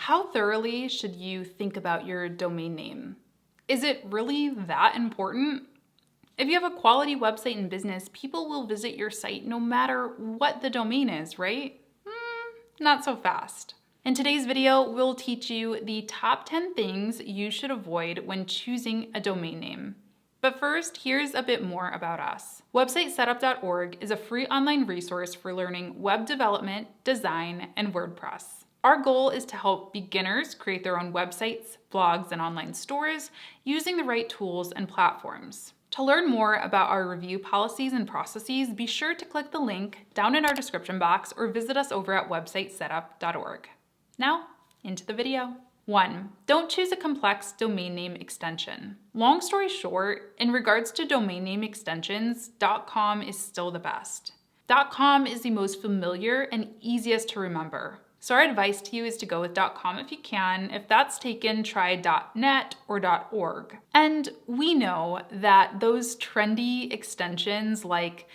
How thoroughly should you think about your domain name? Is it really that important? If you have a quality website and business, people will visit your site no matter what the domain is, right? Not so fast. In today's video, we'll teach you the top 10 things you should avoid when choosing a domain name. But first, here's a bit more about us. WebsiteSetup.org is a free online resource for learning web development, design, and WordPress. Our goal is to help beginners create their own websites, blogs, and online stores using the right tools and platforms. To learn more about our review policies and processes, be sure to click the link down in our description box or visit us over at websitesetup.org. Now, into the video. 1. Don't choose a complex domain name extension. Long story short, in regards to domain name extensions, .com is still the best. .com is the most familiar and easiest to remember. So our advice to you is to go with .com if you can. If that's taken, try .net or .org. And we know that those trendy extensions like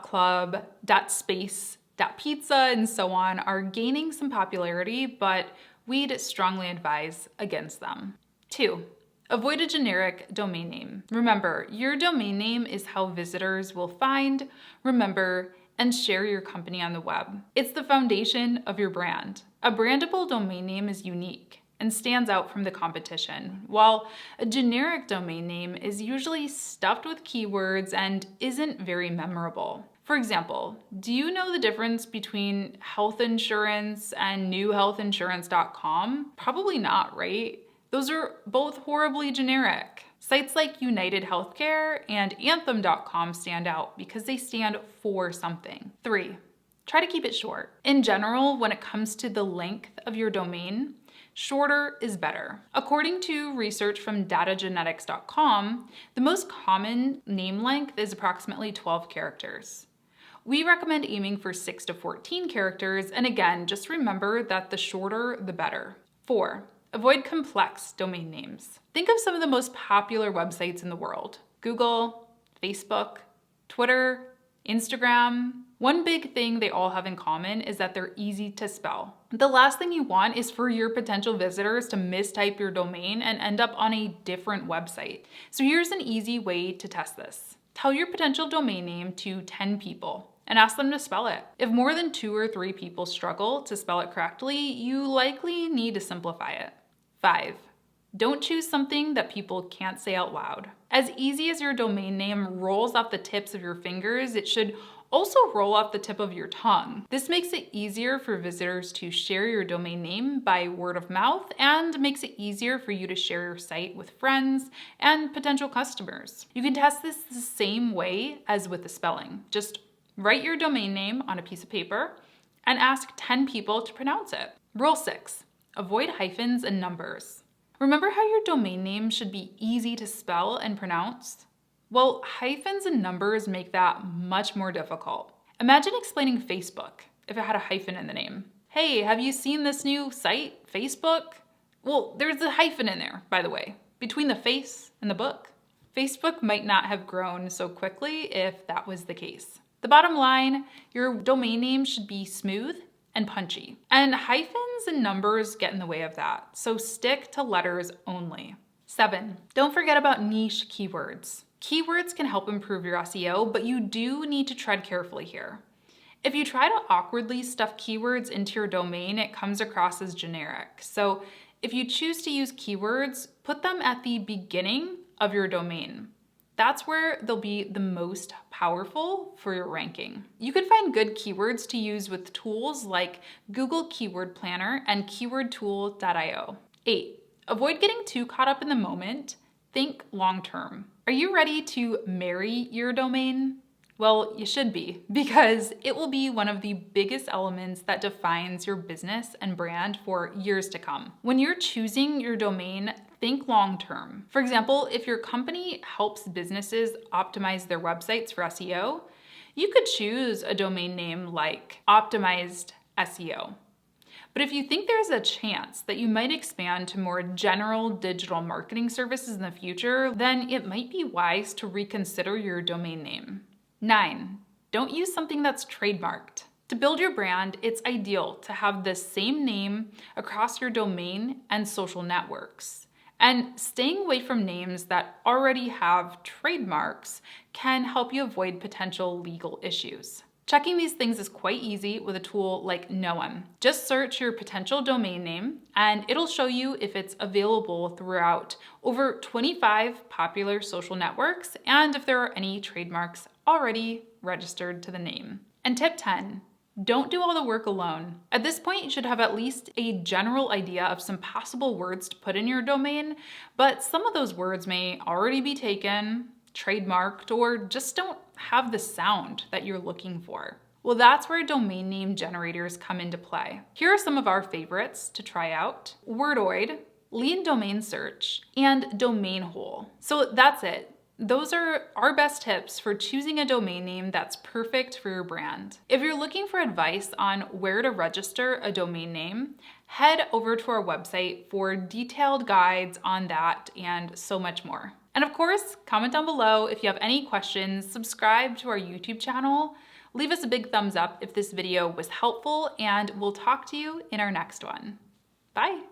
.club, .space, .pizza, and so on are gaining some popularity, but we'd strongly advise against them. 2. Avoid a generic domain name. Remember, your domain name is how visitors will find, remember, and share your company on the web. It's the foundation of your brand. A brandable domain name is unique and stands out from the competition, while a generic domain name is usually stuffed with keywords and isn't very memorable. For example, do you know the difference between health insurance and newhealthinsurance.com? Probably not, right? Those are both horribly generic. Sites like United Healthcare and Anthem.com stand out because they stand for something. 3. Try to keep it short. In general, when it comes to the length of your domain, shorter is better. According to research from datagenetics.com, the most common name length is approximately 12 characters. We recommend aiming for 6 to 14 characters, and again, just remember that the shorter, the better. 4. Avoid complex domain names. Think of some of the most popular websites in the world: Google, Facebook, Twitter, Instagram. One big thing they all have in common is that they're easy to spell. The last thing you want is for your potential visitors to mistype your domain and end up on a different website. So here's an easy way to test this. Tell your potential domain name to 10 people and ask them to spell it. If more than 2 or 3 people struggle to spell it correctly, you likely need to simplify it. 5. Don't choose something that people can't say out loud. As easy as your domain name rolls off the tips of your fingers, it should also roll off the tip of your tongue. This makes it easier for visitors to share your domain name by word of mouth and makes it easier for you to share your site with friends and potential customers. You can test this the same way as with the spelling. Just write your domain name on a piece of paper and ask 10 people to pronounce it. Rule 6. Avoid hyphens and numbers. Remember how your domain name should be easy to spell and pronounce? Well, hyphens and numbers make that much more difficult. Imagine explaining Facebook if it had a hyphen in the name. Hey, have you seen this new site, Facebook? Well, there's a hyphen in there, by the way, between the face and the book. Facebook might not have grown so quickly if that was the case. The bottom line, your domain name should be smooth and punchy. And hyphens and numbers get in the way of that, so stick to letters only. 7. Don't forget about niche keywords. Keywords can help improve your SEO, but you do need to tread carefully here. If you try to awkwardly stuff keywords into your domain, it comes across as generic. So if you choose to use keywords, put them at the beginning of your domain. That's where they'll be the most powerful for your ranking. You can find good keywords to use with tools like Google Keyword Planner and keywordtool.io. 8. Avoid getting too caught up in the moment. Think long-term. Are you ready to marry your domain? Well, you should be, because it will be one of the biggest elements that defines your business and brand for years to come. When you're choosing your domain, think long-term. For example, if your company helps businesses optimize their websites for SEO, you could choose a domain name like Optimized SEO. But if you think there's a chance that you might expand to more general digital marketing services in the future, then it might be wise to reconsider your domain name. 9. Don't use something that's trademarked. To build your brand, it's ideal to have the same name across your domain and social networks. And staying away from names that already have trademarks can help you avoid potential legal issues. Checking these things is quite easy with a tool like Noam. Just search your potential domain name and it'll show you if it's available throughout over 25 popular social networks and if there are any trademarks already registered to the name. And tip 10, don't do all the work alone. At this point, you should have at least a general idea of some possible words to put in your domain, but some of those words may already be taken, trademarked, or just don't have the sound that you're looking for. Well, that's where domain name generators come into play. Here are some of our favorites to try out: Wordoid, Lean Domain Search, and Domain Hole. So that's it. Those are our best tips for choosing a domain name that's perfect for your brand. If you're looking for advice on where to register a domain name, head over to our website for detailed guides on that and so much more. And of course, comment down below if you have any questions, subscribe to our YouTube channel, leave us a big thumbs up if this video was helpful, and we'll talk to you in our next one. Bye.